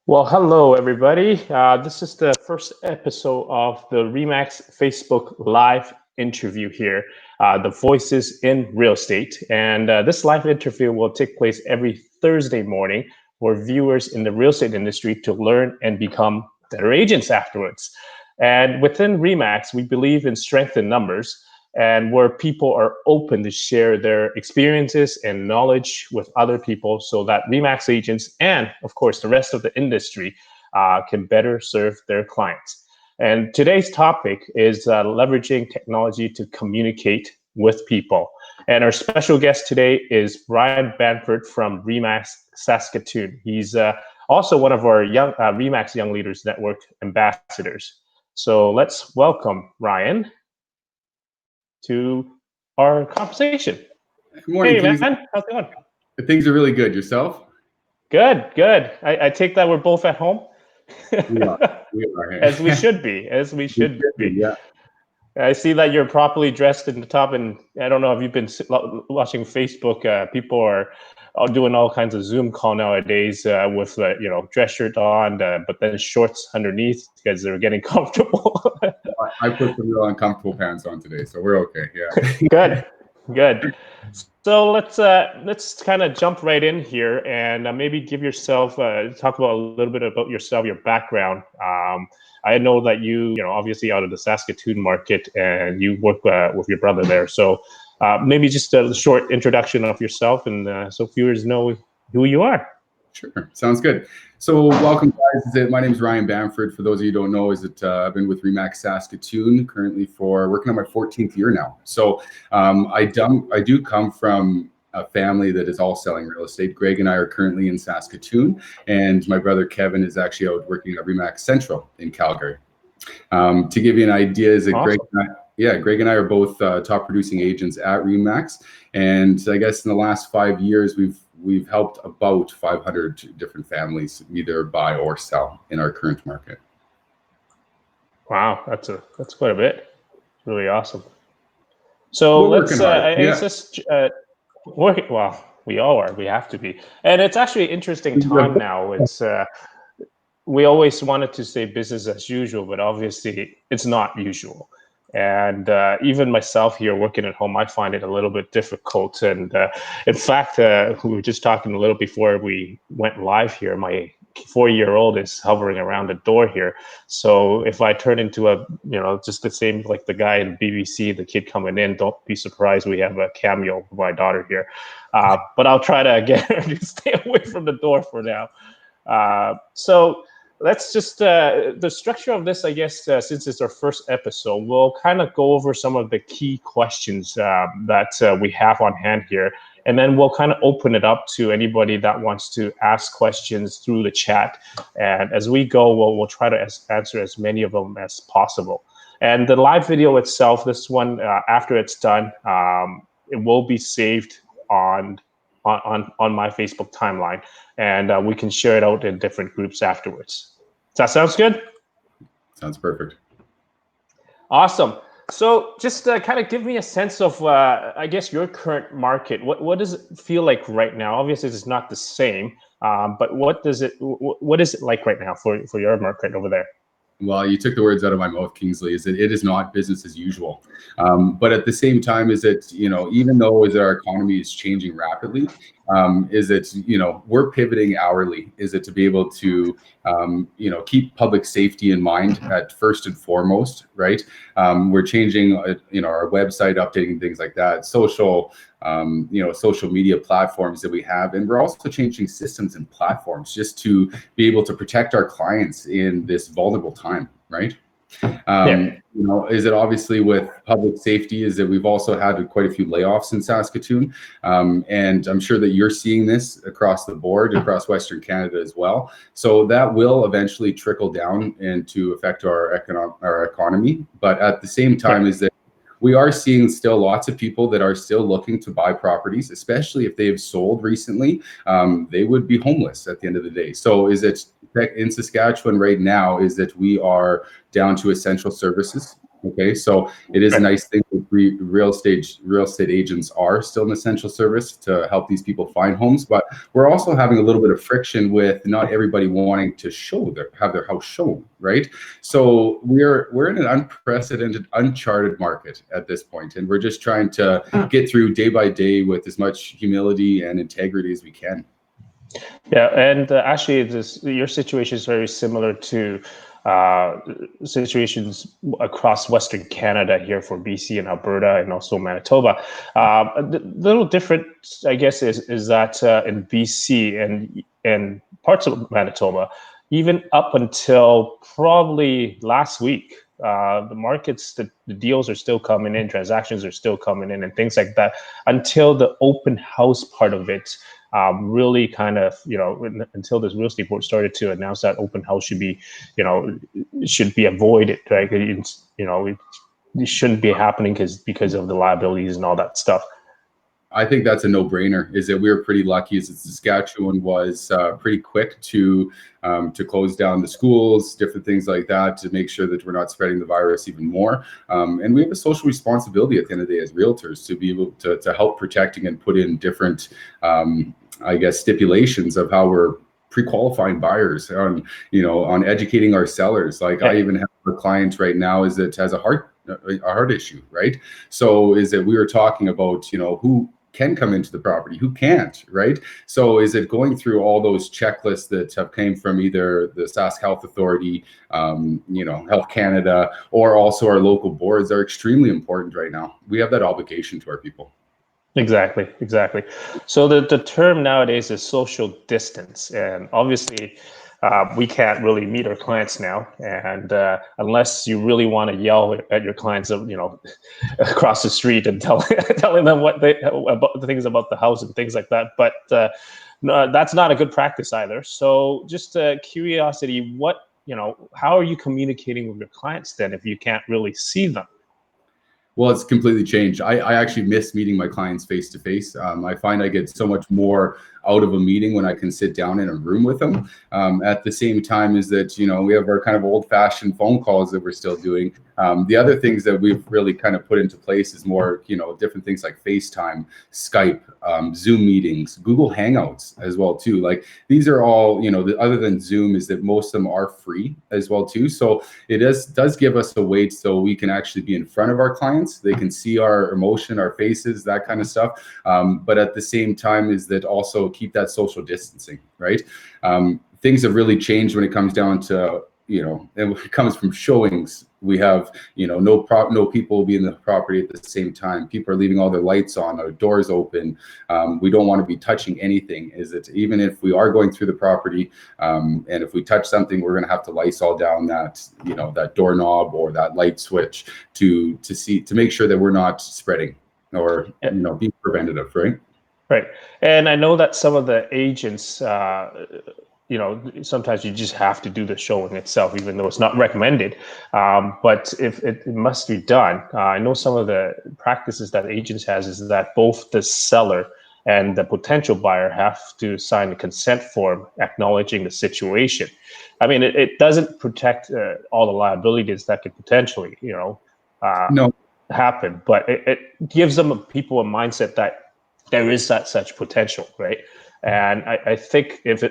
Well, hello, everybody. This is the first episode of the Remax Facebook Live interview here, the Voices in Real Estate. And this live interview will take place every Thursday morning for viewers in the real estate industry to learn and become better agents afterwards. And within Remax, we believe in strength in numbers and where people are open to share their experiences and knowledge with other people so that Remax agents and, of course, the rest of the industry can better serve their clients. And today's topic is leveraging technology to communicate with people. And our special guest today is Brian Bamford from Remax Saskatoon. He's also one of our young Remax Young Leaders Network ambassadors. So let's welcome Ryan to our conversation. Good morning, hey, Kingsley. man. How's it going? Things are really good. Yourself? Good. I take that we're both at home? We are. As we should be. Yeah. I see that you're properly dressed in the top, and I don't know if you've been watching Facebook. People are doing all kinds of Zoom call nowadays with dress shirt on, but then shorts underneath because they're getting comfortable. I put some real uncomfortable pants on today, so we're okay. Yeah. Good. So let's kind of jump right in here and maybe give yourself talk about a little bit about yourself, your background. I know that you obviously out of the Saskatoon market and you work with your brother there. So maybe just a short introduction of yourself and so viewers know who you are. Sure. Sounds good. So welcome, guys. My name is Ryan Bamford. For those of you who don't know, I've been with Remax Saskatoon currently for working on my 14th year now. So I do come from a family that is all selling real estate. Greg and I are currently in Saskatoon, and my brother Kevin is actually out working at Remax Central in Calgary. To give you an idea, Awesome. Greg and I are both top producing agents at Remax, and I guess in the last 5 years we've helped about 500 different families either buy or sell in our current market. Wow, that's quite a bit. Really awesome. So let's working. Well, we all are. We have to be, and it's actually an interesting time now. It's we always wanted to say business as usual, but obviously it's not usual. And even myself here working at home, I find it a little bit difficult. And in fact, we were just talking a little before we went live here. My 4-year-old is hovering around the door here. So if I turn into just the same like the guy in BBC, the kid coming in, don't be surprised we have a cameo of my daughter here. But I'll try to get her to stay away from the door for now. So let's just, the structure of this, I guess, since it's our first episode, we'll kind of go over some of the key questions that we have on hand here. And then we'll kind of open it up to anybody that wants to ask questions through the chat. And as we go, we'll try to answer as many of them as possible. And the live video itself, this one, after it's done, it will be saved on my Facebook timeline, and we can share it out in different groups afterwards. Does that sound good? Sounds perfect. Awesome. So just kind of give me a sense of, I guess, your current market. What does it feel like right now? Obviously, it's not the same, but what is it like right now for your market over there? Well, you took the words out of my mouth, Kingsley. It is not business as usual, but at the same time, even though our economy is changing rapidly, we're pivoting hourly. To be able to keep public safety in mind at first and foremost, right? We're changing our website, updating things like that, social media platforms that we have, and we're also changing systems and platforms just to be able to protect our clients in this vulnerable time, right? Obviously with public safety is that we've also had quite a few layoffs in Saskatoon, and I'm sure that you're seeing this across the board, across Western Canada as well. So that will eventually trickle down and to affect our economy. But at the same time is that we are seeing still lots of people that are still looking to buy properties, especially if they've sold recently. They would be homeless at the end of the day. So in Saskatchewan right now is that we are down to essential services. Okay, so it is a nice thing real estate agents are still an essential service to help these people find homes, but we're also having a little bit of friction with not everybody wanting to have their house shown, right? So we're in an unprecedented, uncharted market at this point, and we're just trying to get through day by day with as much humility and integrity as we can. Yeah, and actually, your situation is very similar to situations across Western Canada here for BC and Alberta and also Manitoba. The little different, I guess, is that in BC and parts of Manitoba, even up until probably last week, the markets, the deals are still coming in, transactions are still coming in, and things like that until the open house part of it really kind of, until this real estate board started to announce that open house should be, should be avoided, right? It shouldn't be happening because of the liabilities and all that stuff. I think that's a no-brainer. Is that we were pretty lucky. Is that Saskatchewan was pretty quick to close down the schools, different things like that, to make sure that we're not spreading the virus even more. And we have a social responsibility at the end of the day as realtors to be able to help protecting and put in different, I guess, stipulations of how we're pre-qualifying buyers on educating our sellers. Like, I even have a client right now that has a heart issue, right? So is that we were talking about, who can come into the property, who can't, right? So is it going through all those checklists that have came from either the Sask Health Authority, Health Canada, or also our local boards are extremely important right now. We have that obligation to our people. Exactly. So the term nowadays is social distance, and obviously we can't really meet our clients now, and unless you really want to yell at your clients, across the street and telling them about the things about the house and things like that. But no, that's not a good practice either. So just curiosity, how are you communicating with your clients then if you can't really see them? Well, it's completely changed. I actually miss meeting my clients face to face. I find I get so much more out of a meeting when I can sit down in a room with them. At the same time is that, we have our kind of old fashioned phone calls that we're still doing. The other things that we've really kind of put into place is more, different things like FaceTime, Skype, Zoom meetings, Google Hangouts as well too. Like, these are all, other than Zoom, is that most of them are free as well too. So it does give us a way so we can actually be in front of our clients. They can see our emotion, our faces, that kind of stuff. But at the same time is that also keep that social distancing, right? Things have really changed when it comes down to, and when it comes from showings, we have, no people will be in the property at the same time. People are leaving all their lights on, our doors open. We don't want to be touching anything. Is it even if we are going through the property, and if we touch something, we're going to have to Lysol down that, that doorknob or that light switch to make sure that we're not spreading or, being preventative, right? Right. And I know that some of the agents, sometimes you just have to do the showing itself, even though it's not recommended. But if it must be done, I know some of the practices that agents has is that both the seller and the potential buyer have to sign a consent form acknowledging the situation. I mean, it doesn't protect all the liabilities that could potentially, No. happen, but it gives people a mindset that there is that such potential, right? And I think if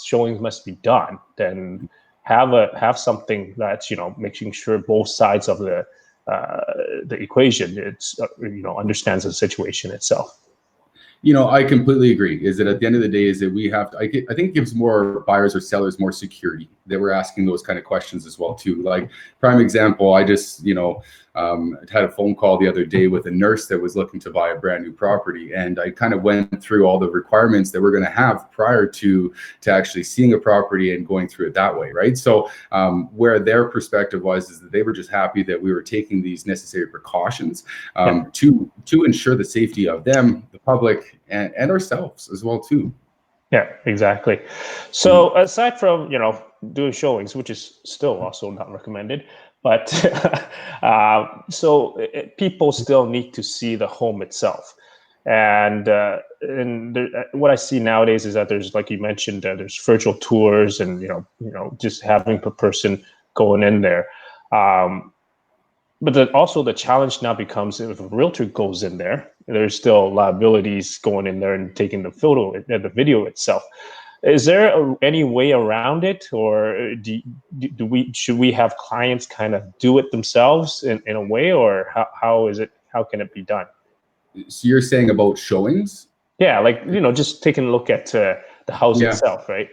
showings must be done, then have something that's making sure both sides of the equation understands the situation itself. I completely agree. Is that at the end of the day, is that we have to, I think it gives more buyers or sellers more security that we're asking those kind of questions as well too. Like, prime example, I just, had a phone call the other day with a nurse that was looking to buy a brand new property. And I kind of went through all the requirements that we're going to have prior to actually seeing a property and going through it that way. Right. So where their perspective was, is that they were just happy that we were taking these necessary precautions to ensure the safety of them, the public, and ourselves as well too. Yeah, exactly. So aside from doing showings, which is still also not recommended, but people still need to see the home itself. And what I see nowadays is that there's, like you mentioned, there's virtual tours and just having per person going in there. but then also the challenge now becomes if a realtor goes in there, there's still liabilities going in there and taking the photo, the video itself. Is there any way around it, or do we should we have clients kind of do it themselves in a way, or how is it? How can it be done? So you're saying about showings? Yeah, like just taking a look at the house Yeah. itself, right?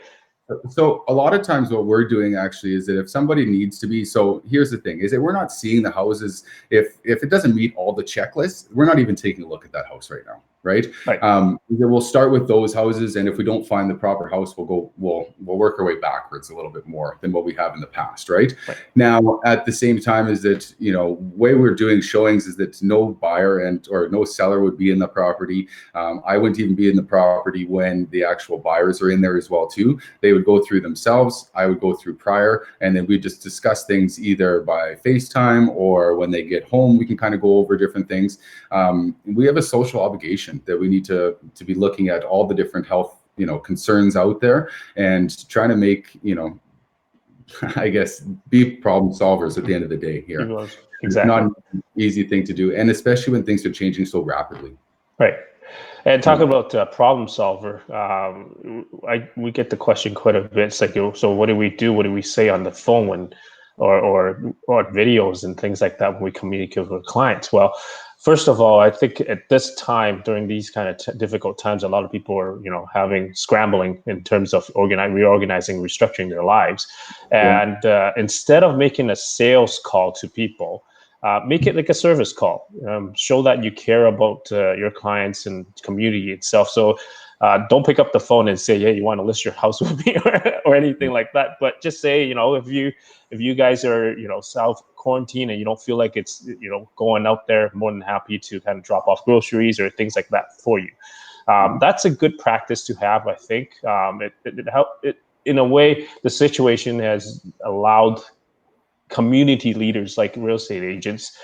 So a lot of times what we're doing actually is that if somebody needs to be, so here's the thing, is that we're not seeing the houses. If it doesn't meet all the checklists, we're not even taking a look at that house right now, right? Right. We'll start with those houses, and if we don't find the proper house, we'll work our way backwards a little bit more than what we have in the past, right? Right. Now, at the same time, is that way we're doing showings is that no buyer or no seller would be in the property. I wouldn't even be in the property when the actual buyers are in there as well too. They would go through themselves, I would go through prior, and then we just discuss things either by FaceTime or when they get home, we can kind of go over different things. We have a social obligation that we need to be looking at all the different health concerns out there and trying to make I guess be problem solvers at the end of the day here. Exactly. It's not an easy thing to do, and especially when things are changing so rapidly. Right. And talk about problem solver. We get the question quite a bit. It's like, so what do we do? What do we say on the phone or videos and things like that when we communicate with clients? Well, first of all, I think at this time, during these kind of difficult times, a lot of people are, scrambling in terms of reorganizing, restructuring their lives. And instead of making a sales call to people, make it like a service call. Show that you care about your clients and community itself. So don't pick up the phone and say, "Hey, you want to list your house with me," or anything like that. But just say, if you guys are self quarantine and you don't feel like it's going out there, more than happy to kind of drop off groceries or things like that for you. That's a good practice to have, I think. It helped. In a way, the situation has allowed community leaders like real estate agents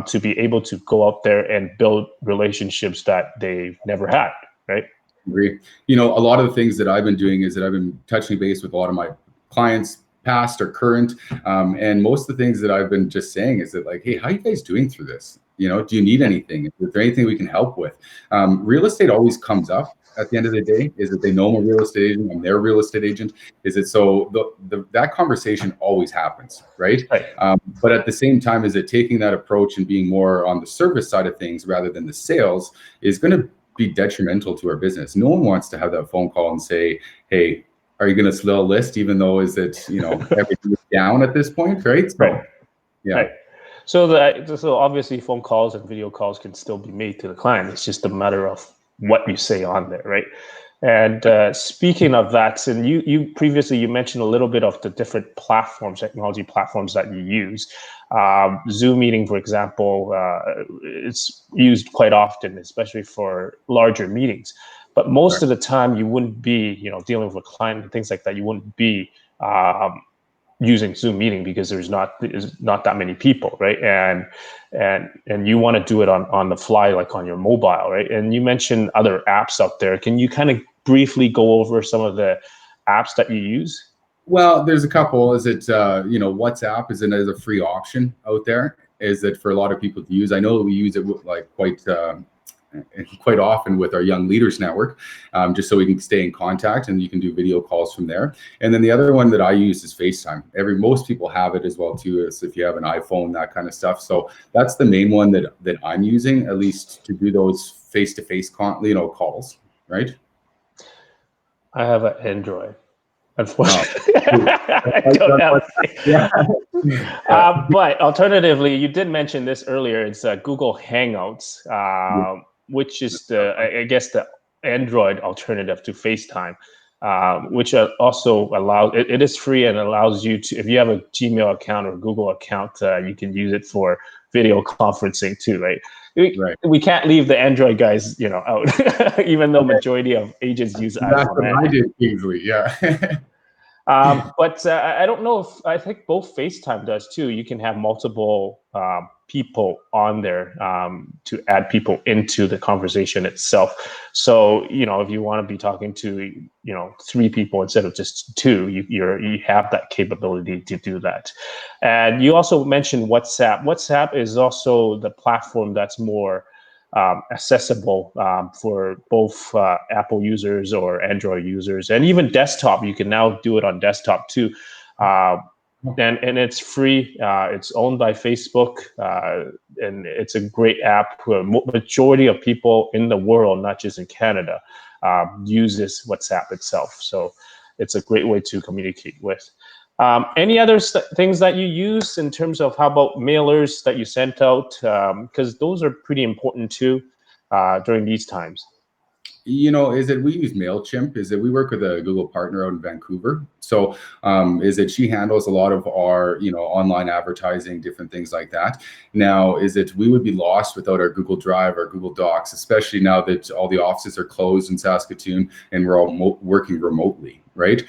to be able to go out there and build relationships that they've never had, right? Agree. A lot of the things that I've been doing is that I've been touching base with a lot of my clients, past or current, and most of the things that I've been just saying is that, like, hey, how are you guys doing through this? Do you need anything? Is there anything we can help with? Real estate always comes up at the end of the day. Is that they know I'm a real estate agent, I'm their real estate agent. Is it so that conversation always happens, right? But at the same time, is it taking that approach and being more on the service side of things rather than the sales is going to be detrimental to our business. No one wants to have that phone call and say, "Hey, are you going to still list?" Even though everything is down at this point, right? So, yeah. Right. So obviously phone calls and video calls can still be made to the client. It's just a matter of what you say on there, right? And speaking of that, and you previously you mentioned a little bit of the different platforms, technology platforms that you use. Zoom meeting, for example, it's used quite often, especially for larger meetings. But most of the time, you wouldn't be, dealing with a client and things like that. You wouldn't be using Zoom meeting because there's not that many people, right? And you want to do it on the fly, like on your mobile, right? And you mentioned other apps out there. Can you kind of briefly go over some of the apps that you use? Well, there's a couple. Is it WhatsApp is a free option out there? Is it for a lot of people to use? I know we use it like quite often with our young leaders network, just so we can stay in contact, and you can do video calls from there. And then the other one that I use is FaceTime. Most people have it as well too, as if you have an iPhone, that kind of stuff. So that's the main one that I'm using, at least to do those face-to-face calls, right? I have an Android. Unfortunately, I don't have. But alternatively, you did mention this earlier. It's Google Hangouts, which is I guess the Android alternative to FaceTime, which also allows. It is free and allows you to, if you have a Gmail account or Google account, you can use it for video conferencing too, right? We can't leave the Android guys, out, even though majority of agents use iPhone. That's what I did easily, yeah. But I don't know if I think both FaceTime does too. You can have multiple people on there to add people into the conversation itself. So if you want to be talking to 3 people instead of just 2, you have that capability to do that. And you also mentioned WhatsApp. WhatsApp is also the platform that's more accessible for both Apple users or Android users, and even desktop. You can now do it on desktop too, and it's free. It's owned by Facebook, and it's a great app. Majority of people in the world, not just in Canada, uses WhatsApp itself. So it's a great way to communicate with. Any other things that you use in terms of, how about mailers that you sent out? Because those are pretty important too during these times. Is that we use MailChimp, is that we work with a Google partner out in Vancouver. So is that she handles a lot of our, online advertising, different things like that. Now, is that we would be lost without our Google Drive, our Google Docs, especially now that all the offices are closed in Saskatoon and we're all working remotely, right?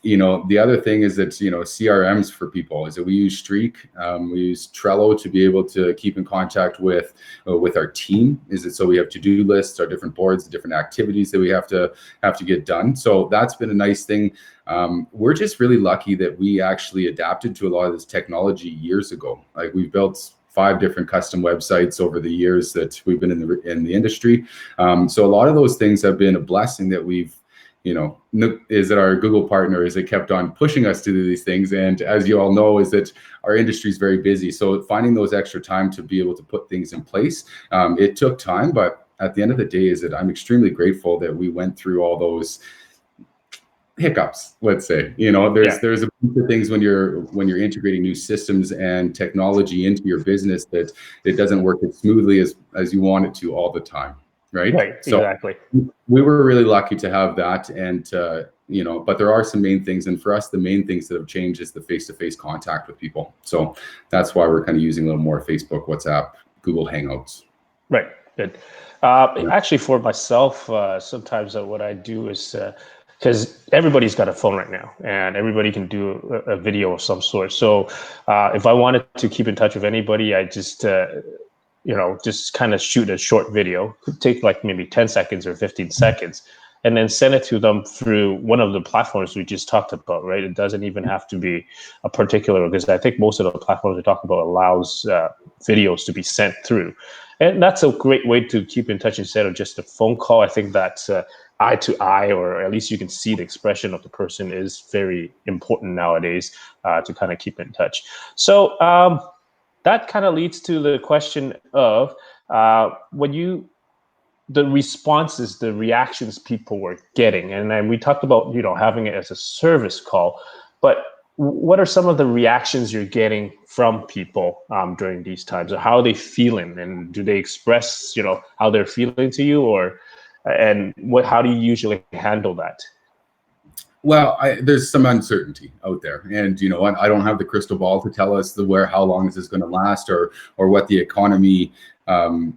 The other thing is that, CRMs for people is that we use Streak, we use Trello to be able to keep in contact with our team. Is it so we have to-do lists, our different boards, the different activities that we have to get done. So that's been a nice thing. We're just really lucky that we actually adapted to a lot of this technology years ago. Like, we've built 5 different custom websites over the years that we've been in the industry. So a lot of those things have been a blessing that we've, is that our Google partner is it kept on pushing us to do these things. And as you all know, is that our industry is very busy. So finding those extra time to be able to put things in place, it took time, but at the end of the day, is that I'm extremely grateful that we went through all those hiccups, let's say. There's a bunch of things when you're integrating new systems and technology into your business that it doesn't work as smoothly as you want it to all the time. Right. So Exactly. we were really lucky to have that. And, but there are some main things. And for us, the main things that have changed is the face-to-face contact with people. So that's why we're kind of using a little more Facebook, WhatsApp, Google Hangouts. Right. Good. Actually, for myself, sometimes what I do is, because everybody's got a phone right now and everybody can do a video of some sort. So if I wanted to keep in touch with anybody, I just kind of shoot a short video. Could take like maybe 10 seconds or 15 seconds, and then send it to them through one of the platforms we just talked about, right? It doesn't even have to be a particular, because I think most of the platforms we talk about allows videos to be sent through. And that's a great way to keep in touch instead of just a phone call. I think that eye to eye, or at least you can see the expression of the person, is very important nowadays to kind of keep in touch. So that kind of leads to the question of the responses, the reactions people were getting. And then we talked about, having it as a service call, but what are some of the reactions you're getting from people during these times? Or how are they feeling? And do they express, how they're feeling to you, how do you usually handle that? Well, there's some uncertainty out there, and I don't have the crystal ball to tell us how long is this going to last, or what the economy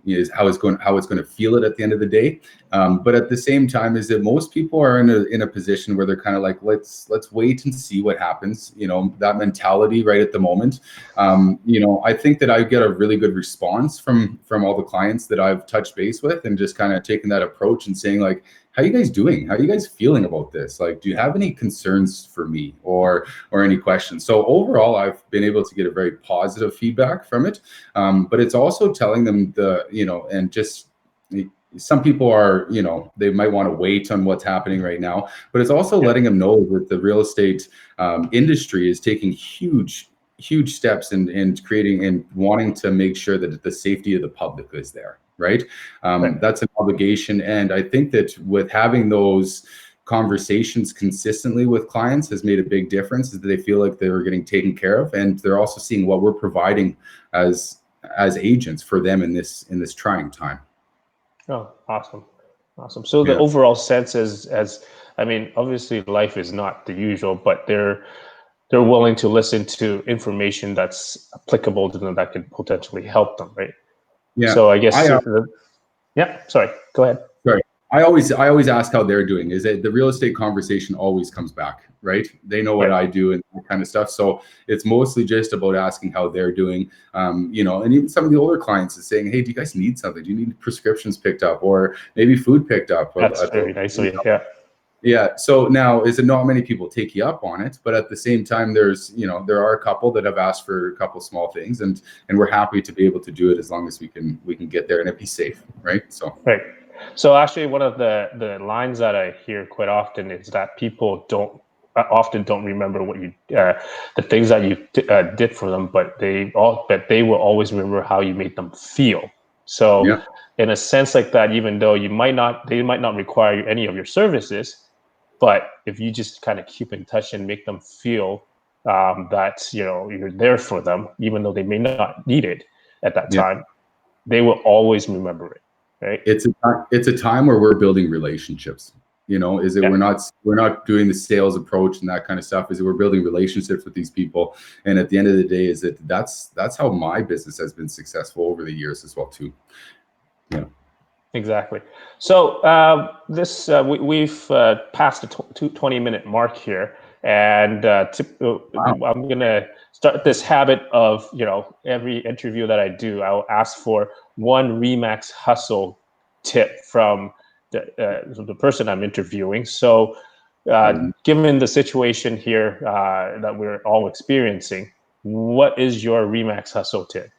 is, how it's going to feel it at the end of the day. But at the same time, is that most people are in a position where they're kind of like, let's wait and see what happens. That mentality right at the moment. I think that I get a really good response from all the clients that I've touched base with, and just kind of taking that approach and saying, like, how are you guys doing? How are you guys feeling about this? Like, do you have any concerns for me or any questions? So overall, I've been able to get a very positive feedback from it. But it's also telling them and just some people are, they might want to wait on what's happening right now, but it's also letting them know that the real estate industry is taking huge steps in creating and wanting to make sure that the safety of the public is there. Right. That's an obligation. And I think that with having those conversations consistently with clients has made a big difference, is that they feel like they're getting taken care of, and they're also seeing what we're providing as agents for them in this trying time. Oh, awesome. So the overall sense is, obviously life is not the usual, but they're willing to listen to information that's applicable to them, that could potentially help them, right? Yeah. So I guess, sorry, go ahead. Sorry. I always ask how they're doing. Is it the real estate conversation always comes back, right? They know what Right. I do and that kind of stuff. So it's mostly just about asking how they're doing. And even some of the older clients is saying, hey, do you guys need something? Do you need prescriptions picked up or maybe food picked up That's at the very nice of you. Yeah. yeah. So now is it not many people take you up on it, but at the same time, there are a couple that have asked for a couple small things and we're happy to be able to do it as long as we can get there and it be safe. Right. So Right. So actually, one of the lines that I hear quite often is that people often don't remember what the things that you did for them, but they will always remember how you made them feel. So, yeah. in a sense like that, even though they might not require any of your services, but if you just kind of keep in touch and make them feel that you're there for them, even though they may not need it at that Yeah. time, they will always remember it. Right. It's a time where we're building relationships. Is it Yeah. we're not doing the sales approach and that kind of stuff. Is it we're building relationships with these people, and at the end of the day, that's how my business has been successful over the years as well too. Yeah. Exactly. So we've passed the 20-minute mark here, and Wow. I'm going to start this habit of every interview that I do, I'll ask for one Remax hustle tip from the person I'm interviewing. So, given the situation here that we're all experiencing, what is your Remax hustle tip?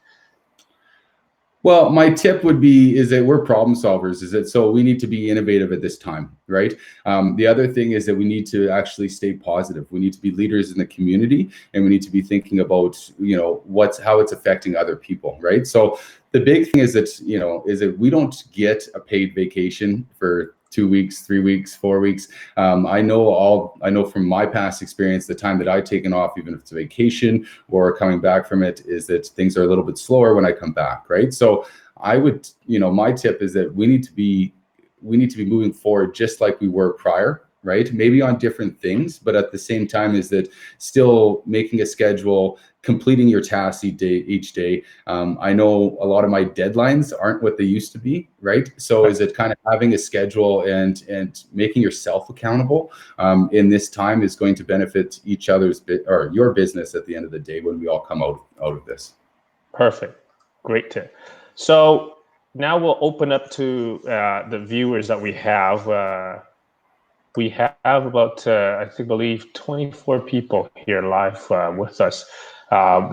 Well, my tip would be is that we're problem solvers. Is that so? We need to be innovative at this time, right? The other thing is that we need to actually stay positive. We need to be leaders in the community, and we need to be thinking about how it's affecting other people, right? So the big thing is that we don't get a paid vacation for 2 weeks, 3 weeks, 4 weeks. I know from my past experience, the time that I've taken off, even if it's a vacation or coming back from it, is that things are a little bit slower when I come back, right? So I would, my tip is that we need to be moving forward just like we were prior, right? Maybe on different things, but at the same time is that still making a schedule, completing your tasks each day. I know a lot of my deadlines aren't what they used to be, right? So is it kind of having a schedule and making yourself accountable in this time is going to benefit each other's or your business at the end of the day when we all come out of this. Perfect. Great tip. So now we'll open up to the viewers that we have. We have about, I believe, 24 people here live with us.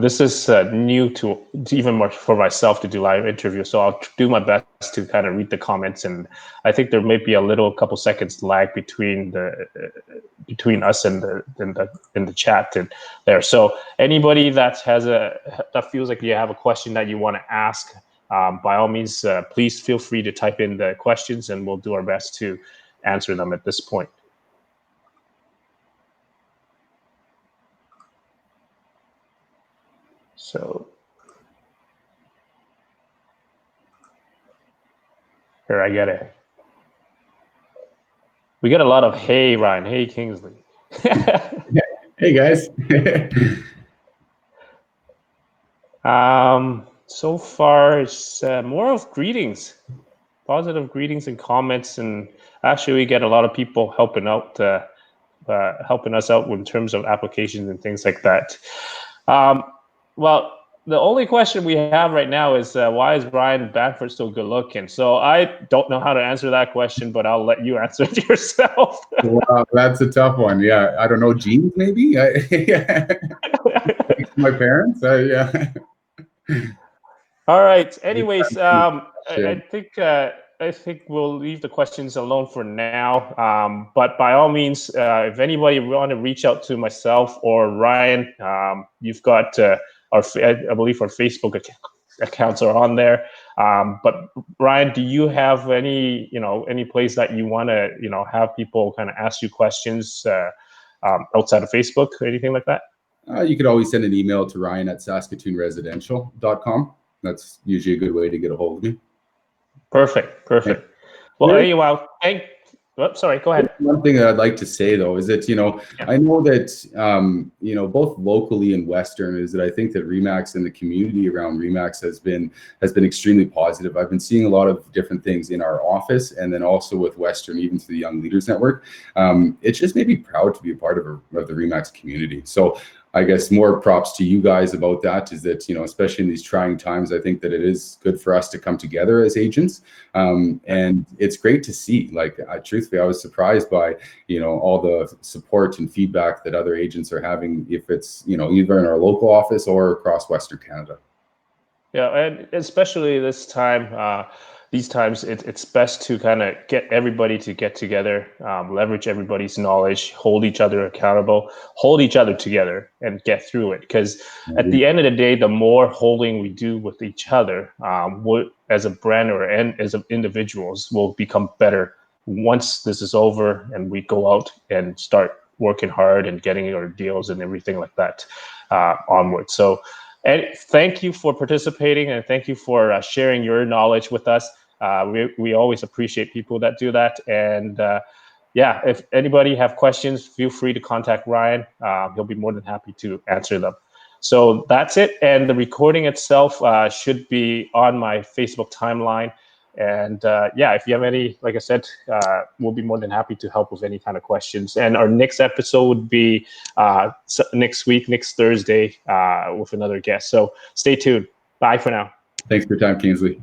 This is new to even more for myself to do live interviews, so I'll do my best to kind of read the comments, and I think there may be a couple seconds lag between us and the chat and there. So anybody that feels like you have a question that you want to ask, by all means, please feel free to type in the questions, and we'll do our best to answer them at this point. So here I get it. We get a lot of hey Ryan, hey Kingsley. Hey guys. So far it's more of greetings. Positive greetings and comments, and actually we get a lot of people helping us out in terms of applications and things like that. Well, the only question we have right now is why is Ryan Bamford so good looking? So I don't know how to answer that question, but I'll let you answer it yourself. Wow, that's a tough one. Yeah, I don't know, genes maybe. Yeah. My parents. Yeah. All right. Anyways, I think we'll leave the questions alone for now. But by all means, if anybody want to reach out to myself or Ryan, you've got I believe our Facebook accounts are on there. But Ryan, do you have any place that you want to have people kind of ask you questions outside of Facebook or anything like that? You could always send an email to ryan@saskatoonresidential.com. That's usually a good way to get a hold of me. Perfect. Yeah. Well, anyway, Oops, sorry, go ahead. One thing that I'd like to say though is that, Yeah. I know that, both locally and Western, is that I think that Remax and the community around Remax has been extremely positive. I've been seeing a lot of different things in our office, and then also with Western, even through the Young Leaders Network. It's just made me proud to be a part of the Remax community. So I guess more props to you guys about that, is that, especially in these trying times, I think that it is good for us to come together as agents. And it's great to see, like, truthfully, I was surprised by, all the support and feedback that other agents are having, if it's, either in our local office or across Western Canada. Yeah, and especially these times, it's best to kind of get everybody to get together, leverage everybody's knowledge, hold each other accountable, hold each other together, and get through it. Because at the end of the day, the more holding we do with each other, as a brand and as individuals, will become better once this is over and we go out and start working hard and getting our deals and everything like that onward. So. And thank you for participating, and thank you for sharing your knowledge with us. We always appreciate people that do that. And yeah, if anybody have questions, feel free to contact Ryan. He'll be more than happy to answer them. So that's it. And the recording itself should be on my Facebook timeline. And yeah, if you have any, like I said, we'll be more than happy to help with any kind of questions. And our next episode would be next week, next Thursday, with another guest. So stay tuned. Bye for now. Thanks for your time, Kingsley.